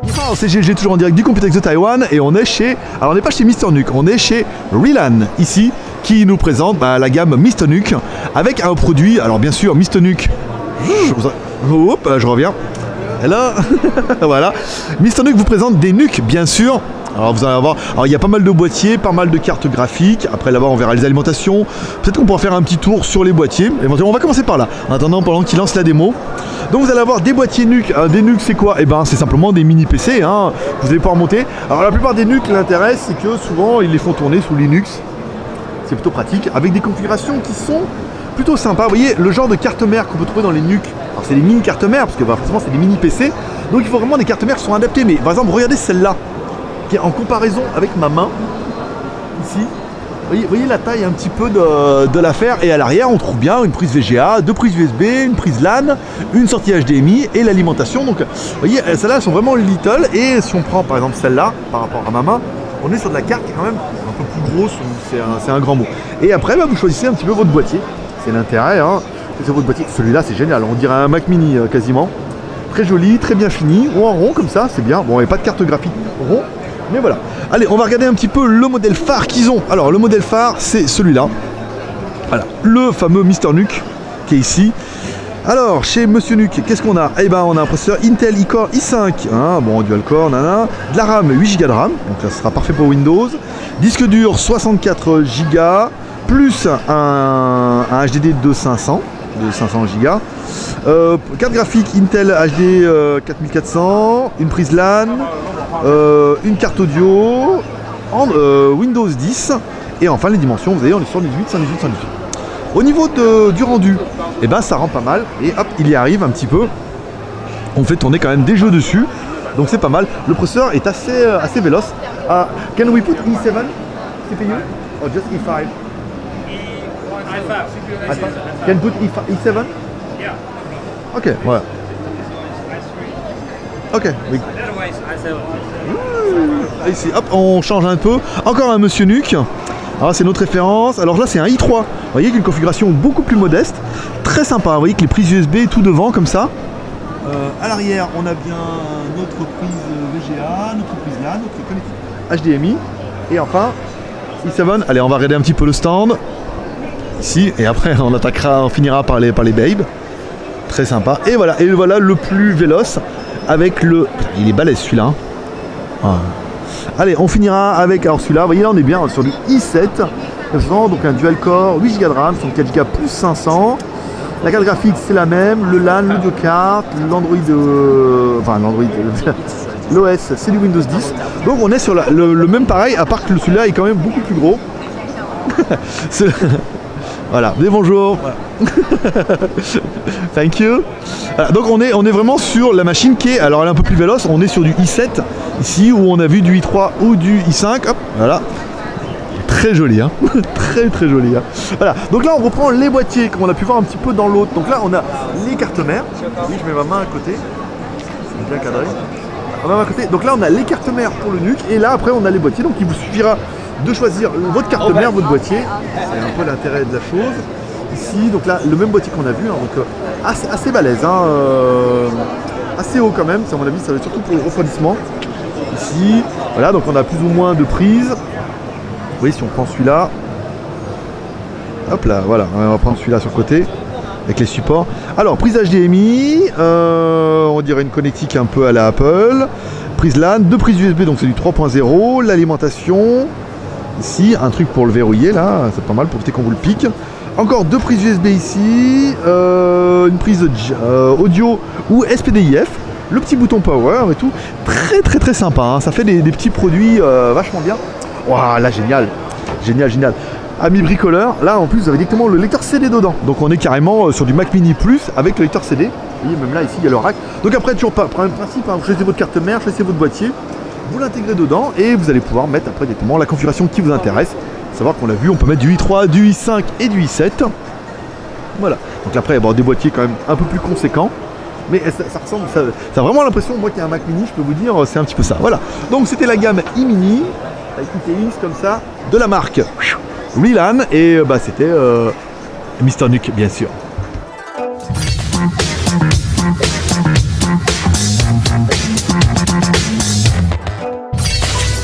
Bonsoir, c'est GG, toujours en direct du Computex de Taïwan et on est chez... Alors on n'est pas chez Mr Nuke, on est chez Relan ici qui nous présente la gamme Mr Nuke avec un produit, alors bien sûr Mr Nuke... Hop, je reviens. Et là, voilà. Mr Nuke vous présente des nuques bien sûr. Alors vous allez avoir, alors il y a pas mal de boîtiers, pas mal de cartes graphiques. Après là-bas on verra les alimentations. Peut-être qu'on pourra faire un petit tour sur les boîtiers. Éventuellement on va commencer par là. En attendant pendant qu'il lance la démo. Donc vous allez avoir des boîtiers nuques. Des nuques c'est quoi? Eh ben c'est simplement des mini PC. Hein. Vous allez pouvoir monter. Alors la plupart des nuques, l'intérêt c'est que souvent ils les font tourner sous Linux. C'est plutôt pratique avec des configurations qui sont plutôt sympas. Vous voyez le genre de carte mère qu'on peut trouver dans les nuques. Alors c'est des mini cartes mères parce que forcément c'est des mini PC. Donc il faut vraiment des cartes mères qui sont adaptées. Mais par exemple regardez celle-là. En comparaison avec ma main, ici, vous voyez la taille un petit peu de l'affaire, et à l'arrière on trouve bien une prise VGA, deux prises USB, une prise LAN, une sortie HDMI et l'alimentation. Donc vous voyez, celles-là elles sont vraiment little, et si on prend par exemple celle-là par rapport à ma main, on est sur de la carte qui est quand même un peu plus grosse, c'est un grand mot. Et après vous choisissez un petit peu votre boîtier, c'est l'intérêt, hein. C'est votre boîtier, celui-là c'est génial, on dirait un Mac mini quasiment, très joli, très bien fini, ou en rond comme ça, c'est bien, bon il n'y a pas de carte graphique rond. Mais voilà. Allez, on va regarder un petit peu le modèle phare qu'ils ont. Alors, le modèle phare, c'est celui-là. Voilà, le fameux Mr Nuke qui est ici. Alors, chez Monsieur Nuke, qu'est-ce qu'on a? Eh ben, on a un processeur Intel iCore i5, hein, bon, dual core, nana. De la RAM, 8 Go de RAM, donc ça sera parfait pour Windows. Disque dur, 64 Go, plus un HDD de 500 Go. Carte graphique Intel HD 4400, une prise LAN, une carte audio, Windows 10, et enfin les dimensions, vous voyez, on est sur 18, 118, 118. Au niveau du rendu, eh ben, ça rend pas mal, et hop, il y arrive un petit peu. On fait tourner quand même des jeux dessus, donc c'est pas mal. Le processeur est assez véloce. Can we put i7 CPU or just i5? Can put i7? Yeah. Ok, voilà. Ok. Oui. Ici, hop, on change un peu. Encore un Monsieur Nuke. Alors c'est notre référence. Alors là c'est un i3. Vous voyez qu'une configuration beaucoup plus modeste, très sympa. Vous voyez que les prises USB tout devant comme ça. À l'arrière, on a bien notre prise VGA, notre prise LAN, notre connectique HDMI, et enfin i7. Allez, on va regarder un petit peu le stand. Ici, et après on finira par les babes. Très sympa. Et voilà le plus véloce avec le... Il est balèze celui-là. Hein. Ah. Allez, on finira avec... Alors celui-là, vous voyez là on est bien sur du i7. Donc un dual core, 8 Go de RAM, 64 Go plus 500. La carte graphique c'est la même. Le LAN, l'audio carte, l'Android... Enfin l'Android... L'OS c'est du Windows 10. Donc on est sur le même pareil, à part que celui-là est quand même beaucoup plus gros. Voilà, des bonjours. Thank you. Voilà, donc on est vraiment sur la machine qui est, alors elle est un peu plus véloce, on est sur du i7 ici où on a vu du i3 ou du i5. Hop, voilà. Très joli, hein. Très joli. Hein. Voilà. Donc là on reprend les boîtiers comme on a pu voir un petit peu dans l'autre. Donc là on a les cartes mères. Oui, je mets ma main à côté. C'est bien cadré. À côté. Donc là on a les cartes mères pour le Nuke et là après on a les boîtiers. Donc il vous suffira de choisir votre carte mère, votre boîtier. C'est un peu l'intérêt de la chose. Ici, donc là, le même boîtier qu'on a vu, hein, donc assez balèze, hein, assez haut quand même. À mon avis, ça va être surtout pour le refroidissement. Ici, voilà, donc on a plus ou moins de prises. Vous voyez, si on prend celui-là, hop là, voilà, on va prendre celui-là sur le côté avec les supports. Alors, prise HDMI, on dirait une connectique un peu à la Apple. Prise LAN, deux prises USB, donc c'est du 3.0, l'alimentation. Ici, un truc pour le verrouiller, là, c'est pas mal pour éviter qu'on vous le pique. Encore deux prises USB ici, une prise audio ou SPDIF, le petit bouton power et tout. Très sympa, hein. Ça fait des petits produits vachement bien. Waouh, là, génial. Amis bricoleurs, là en plus vous avez directement le lecteur CD dedans. Donc on est carrément sur du Mac Mini Plus avec le lecteur CD. Vous voyez, même là, ici, il y a le rack. Donc après, toujours pas le même principe, hein. Vous choisissez votre carte mère, choisissez votre boîtier. Vous l'intégrez dedans et vous allez pouvoir mettre après directement la configuration qui vous intéresse. Savoir qu'on l'a vu, on peut mettre du i3, du i5 et du i7. Voilà. Donc après, bon, des boîtiers quand même un peu plus conséquents. Mais ça ressemble, ça a vraiment l'impression, moi qui ai un Mac mini, je peux vous dire, c'est un petit peu ça. Voilà. Donc c'était la gamme i-mini, avec ITX comme ça, de la marque Relan. Et c'était Mr Nuke, bien sûr.